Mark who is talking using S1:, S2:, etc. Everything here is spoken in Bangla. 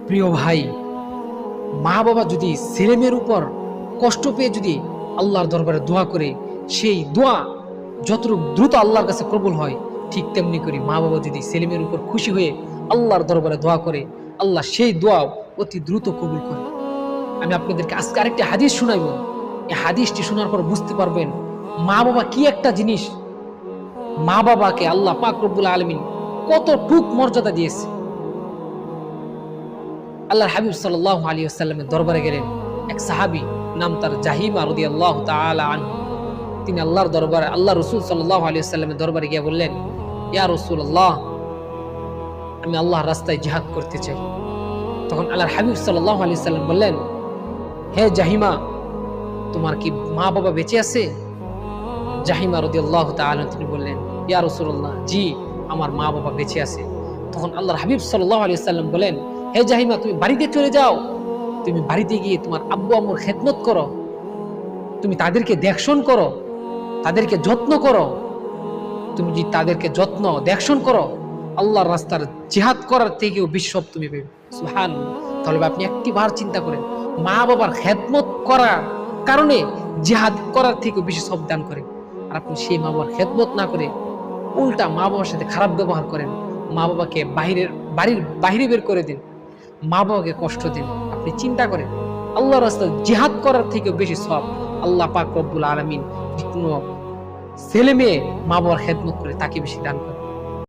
S1: প্রিয় ভাই, মা বাবা যদি ছেলেমেয়ের উপর কষ্ট পেয়ে যদি আল্লাহর দরবারে দোয়া করে, সেই দোয়া যতটুকু দ্রুত আল্লাহর কাছে কবুল হয়, ঠিক তেমনি করে মা বাবা যদি ছেলেমেয়ের উপর খুশি হয়ে আল্লাহর দরবারে দোয়া করে, আল্লাহ সেই দোয়াও অতি দ্রুত কবুল করে। আমি আপনাদেরকে আজকে আরেকটি হাদিস শোনাইব। এই হাদিসটি শোনার পর বুঝতে পারবেন মা বাবা কি একটা জিনিস। মা বাবাকে আল্লাহ পাক রব্বুল আলামিন কতটুক মর্যাদা দিয়েছে। আল্লাহর হাবিব সাল্লাল্লাহু আলাইহি ওয়াসাল্লামের দরবারে গেলেন এক সাহাবী, নাম তার জাহিমা রাদিয়াল্লাহু তাআলা আনহু। তিনি আল্লাহর দরবারে, আল্লাহ রাসূল সাল্লাল্লাহু আলাইহি ওয়াসাল্লামের দরবারে গিয়ে বললেন, ইয়া রাসূলুল্লাহ, আমি আল্লাহর রাস্তায় জিহাদ করতে চাই। তখন আল্লাহর হাবিব সাল্লাল্লাহু আলাইহি ওয়াসাল্লাম বললেন, হে জাহিমা, তোমার কি মা বাবা বেঁচে আছে? জাহিমা রাদিয়াল্লাহু তাআলা তিনি বললেন, ইয়া রাসূলুল্লাহ, জি, আমার মা বাবা বেঁচে আছে। তখন আল্লাহর হাবিব সাল্লাল্লাহু আলাইহি ওয়াসাল্লাম বলেন, হে জাহিমা, তুমি বাড়িতে চলে যাও। তুমি বাড়িতে গিয়ে তোমার আব্বু আম্মুর খেদমত করো, তুমি তাদেরকে দেখশন করো, তাদেরকে যত্ন করো। তুমি যদি তাদেরকে যত্ন দেখশন করো, আল্লাহর রাস্তার জিহাদ করার থেকেও বেশি সব তুমি পাবে। সুবহানাল্লাহ। তাহলে আপনি একটি বার চিন্তা করেন, মা বাবার খেদমত করার কারণে জিহাদ করার থেকেও বেশি সব দান করে। আর আপনি সেই মা বাবার খেদমত না করে উল্টা মা বাবার সাথে খারাপ ব্যবহার করেন, মা বাবাকে বাড়ির বাইরে বের করে দিন, মা বাবাকে কষ্ট দিন। আপনি চিন্তা করেন, আল্লাহর রাস্তায় জিহাদ করার থেকেও বেশি সব আল্লাহ পাক রব্বুল আলামিন কোনো ছেলে মেয়ে মা বাবার খেদমত করে তাকে বেশি দান করে।